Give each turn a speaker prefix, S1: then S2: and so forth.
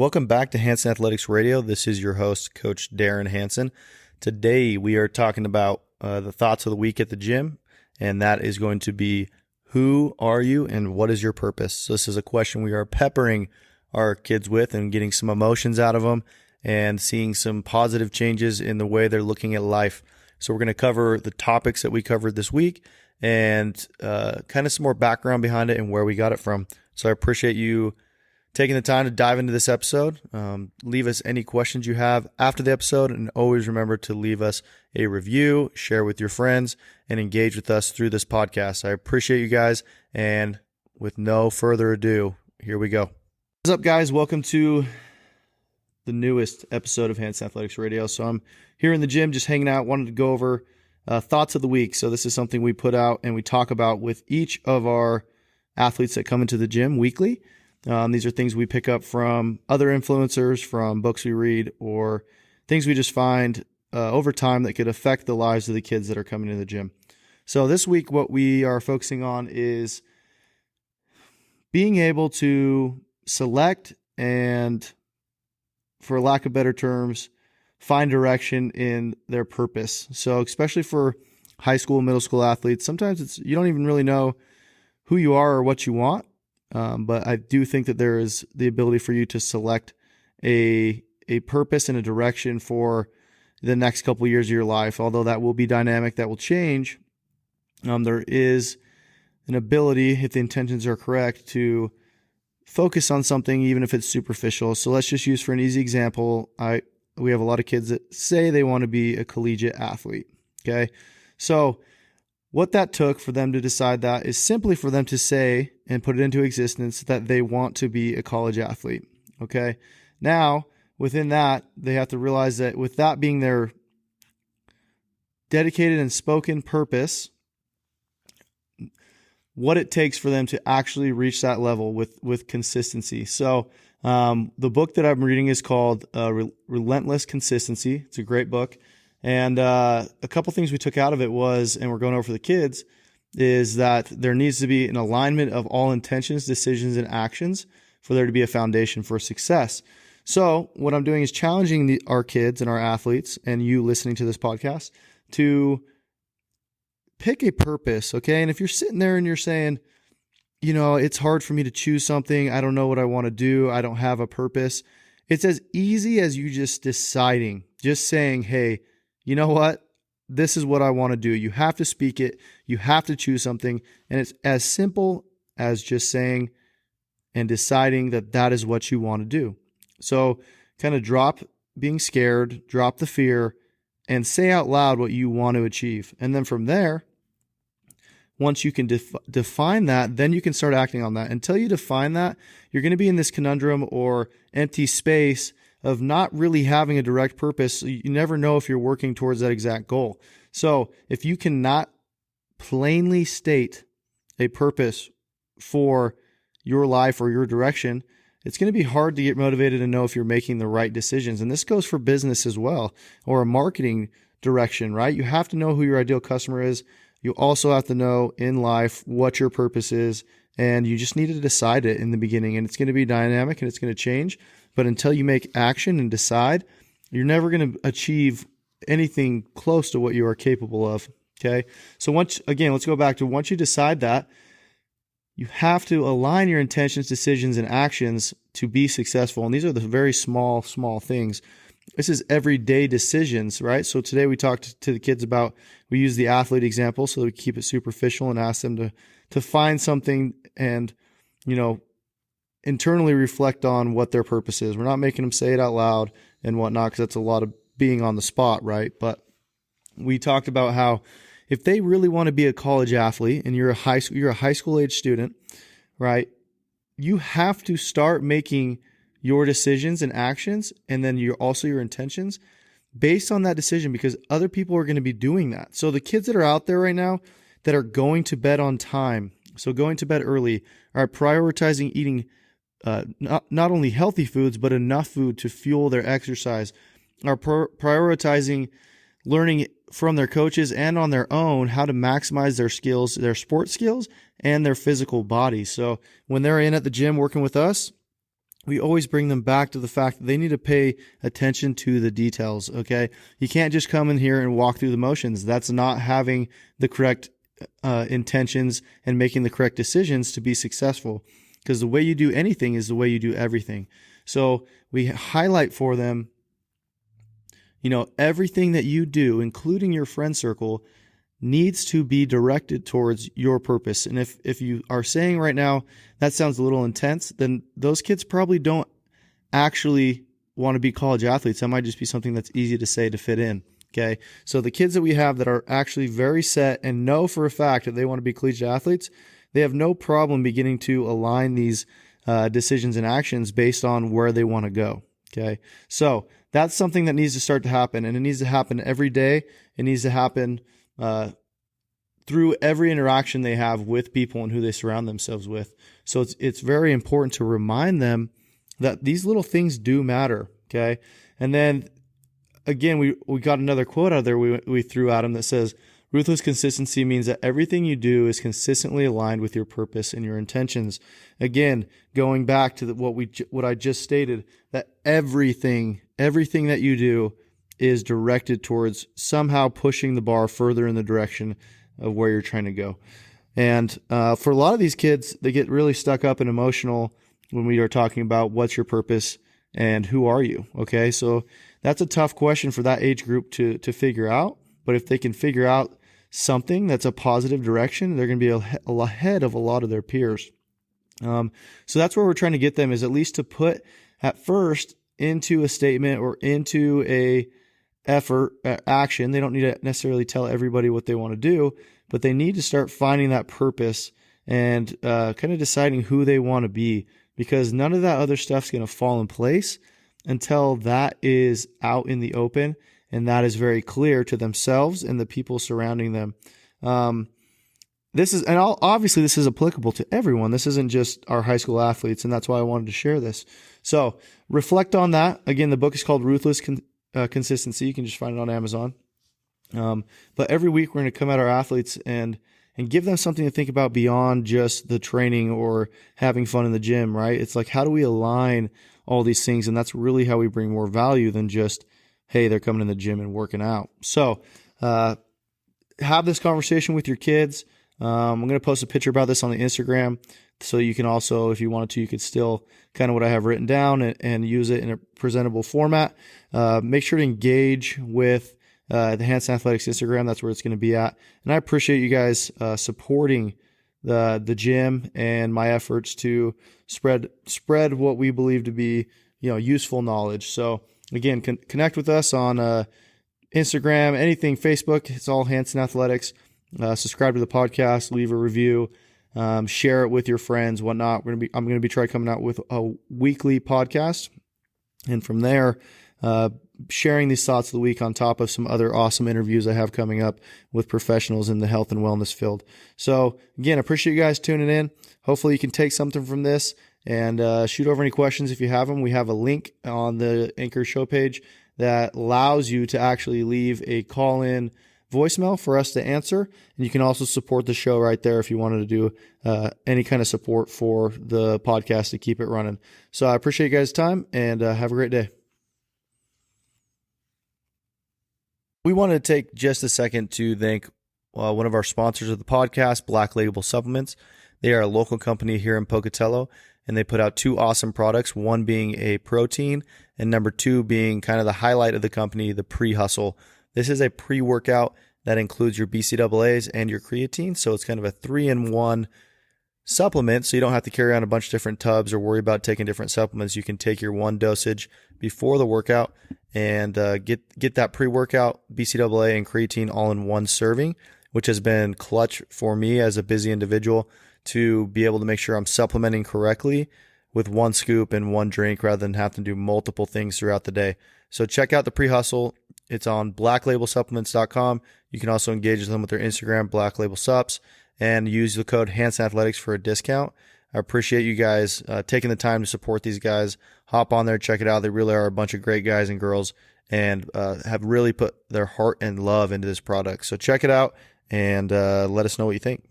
S1: Welcome back to Hanson Athletics Radio. This is your host, Coach Darren Hanson. Today we are talking about the thoughts of the week at the gym, and that is going to be who are you and what is your purpose? So this is a question we are peppering our kids with and getting some emotions out of them and seeing some positive changes in the way they're looking at life. So we're going to cover the topics that we covered this week and kind of some more background behind it and where we got it from. So I appreciate you taking the time to dive into this episode. Leave us any questions you have after the episode, and always remember to leave us a review, share with your friends, and engage with us through this podcast. I appreciate you guys, and with no further ado, here we go. What's up, guys? Welcome to the newest episode of Hanson Athletics Radio. So I'm here in the gym just hanging out, wanted to go over thoughts of the week. So this is something we put out and we talk about with each of our athletes that come into the gym weekly. These are things we pick up from other influencers, from books we read, or things we just find over time that could affect the lives of the kids that are coming to the gym. So this week, what we are focusing on is being able to select and, for lack of better terms, find direction in their purpose. So especially for high school, middle school athletes, sometimes you don't even really know who you are or what you want. But I do think that there is the ability for you to select a purpose and a direction for the next couple of years of your life. Although that will be dynamic, that will change. There is an ability, if the intentions are correct, to focus on something even if it's superficial. So let's just use for an easy example. We have a lot of kids that say they want to be a collegiate athlete. Okay, so what that took for them to decide that is simply for them to say and put it into existence that they want to be a college athlete. Okay. Now, within that, they have to realize that with that being their dedicated and spoken purpose, what it takes for them to actually reach that level with consistency. So the book that I'm reading is called Relentless Consistency. It's a great book. And a couple things we took out of it was, and we're going over for the kids, is that there needs to be an alignment of all intentions, decisions, and actions for there to be a foundation for success. So what I'm doing is challenging our kids and our athletes, and you listening to this podcast, to pick a purpose, okay? And if you're sitting there and you're saying, you know, it's hard for me to choose something, I don't know what I want to do, I don't have a purpose, it's as easy as you just deciding, just saying, hey, you know what? This is what I want to do. You have to speak it. You have to choose something. And it's as simple as just saying and deciding that that is what you want to do. So kind of drop being scared, drop the fear, and say out loud what you want to achieve. And then from there, once you can define that, then you can start acting on that. Until you define that, you're going to be in this conundrum or empty space of not really having a direct purpose. You never know if you're working towards that exact goal. So if you cannot plainly state a purpose for your life or your direction, it's going to be hard to get motivated and know if you're making the right decisions. And this goes for business as well, or a marketing direction, right? You have to know who your ideal customer is. You also have to know in life what your purpose is, and you just need to decide it in the beginning. And it's going to be dynamic and it's going to change. But until you make action and decide, you're never going to achieve anything close to what you are capable of. Okay. So let's go back to once you decide that, you have to align your intentions, decisions, and actions to be successful. And these are the very small things. This is everyday decisions, right? So today we talked to the kids about, we use the athlete example so that we keep it superficial and ask them to find something and, you know, internally reflect on what their purpose is. We're not making them say it out loud and whatnot, because that's a lot of being on the spot, right? But we talked about how if they really want to be a college athlete and you're a high school age student, right? You have to start making your decisions and actions, and then your intentions based on that decision, because other people are going to be doing that. So the kids that are out there right now that are going to bed on time, so going to bed early, are prioritizing eating not only healthy foods, but enough food to fuel their exercise, are prioritizing learning from their coaches and on their own how to maximize their skills, their sports skills, and their physical body. So when they're in at the gym working with us, we always bring them back to the fact that they need to pay attention to the details. Okay. You can't just come in here and walk through the motions. That's not having the correct intentions and making the correct decisions to be successful, because the way you do anything is the way you do everything. So we highlight for them, everything that you do, including your friend circle, needs to be directed towards your purpose. And if you are saying right now, that sounds a little intense, then those kids probably don't actually want to be college athletes. That might just be something that's easy to say to fit in. Okay. So the kids that we have that are actually very set and know for a fact that they want to be collegiate athletes, they have no problem beginning to align these decisions and actions based on where they want to go. Okay. So that's something that needs to start to happen, and it needs to happen every day. It needs to happen through every interaction they have with people and who they surround themselves with. So it's very important to remind them that these little things do matter. Okay. And then again, we got another quote out there we threw at them that says, ruthless consistency means that everything you do is consistently aligned with your purpose and your intentions. Again, going back to what I just stated, that everything that you do is directed towards somehow pushing the bar further in the direction of where you're trying to go. And for a lot of these kids, they get really stuck up and emotional when we are talking about what's your purpose and who are you. Okay, so that's a tough question for that age group to figure out. But if they can figure out something that's a positive direction, they're going to be ahead of a lot of their peers. So that's where we're trying to get them, is at least to put at first into a statement or into a effort, action. They don't need to necessarily tell everybody what they want to do, but they need to start finding that purpose and kind of deciding who they want to be, because none of that other stuff's going to fall in place until that is out in the open and that is very clear to themselves and the people surrounding them. This is applicable to everyone. This isn't just our high school athletes, and that's why I wanted to share this. So reflect on that. Again, the book is called Ruthless Consistency. You can just find it on Amazon. But every week we're going to come at our athletes and give them something to think about beyond just the training or having fun in the gym, right? It's like, how do we align all these things? And that's really how we bring more value than just, hey, they're coming in the gym and working out. So have this conversation with your kids. I'm going to post a picture about this on the Instagram, so you can also, if you wanted to, you could still kind of what I have written down and use it in a presentable format. Make sure to engage with the Hanson Athletics Instagram. That's where it's going to be at. And I appreciate you guys supporting the gym and my efforts to spread what we believe to be useful knowledge. So again, connect with us on Instagram, anything, Facebook. It's all Hanson Athletics. Subscribe to the podcast, leave a review, share it with your friends, whatnot. I'm going to be trying coming out with a weekly podcast, and from there, sharing these thoughts of the week on top of some other awesome interviews I have coming up with professionals in the health and wellness field. So again, appreciate you guys tuning in. Hopefully you can take something from this and shoot over any questions if you have them. We have a link on the Anchor show page that allows you to actually leave a call-in voicemail for us to answer. And you can also support the show right there if you wanted to do any kind of support for the podcast to keep it running. So I appreciate you guys' time, and have a great day. We wanted to take just a second to thank one of our sponsors of the podcast, Black Label Supplements. They are a local company here in Pocatello, and they put out two awesome products, one being a protein and number two being kind of the highlight of the company, the Pre-Hustle. This is a pre-workout that includes your BCAAs and your creatine, so it's kind of a 3-in-1 supplement, so you don't have to carry on a bunch of different tubs or worry about taking different supplements. You can take your one dosage before the workout and get that pre-workout, BCAA, and creatine all in one serving, which has been clutch for me as a busy individual to be able to make sure I'm supplementing correctly with one scoop and one drink rather than have to do multiple things throughout the day. So check out the Pre-Hustle. It's on blacklabelsupplements.com. You can also engage with them with their Instagram, Black Label Supps, and use the code Hanson Athletics for a discount. I appreciate you guys taking the time to support these guys. Hop on there, check it out. They really are a bunch of great guys and girls and have really put their heart and love into this product. So check it out and let us know what you think.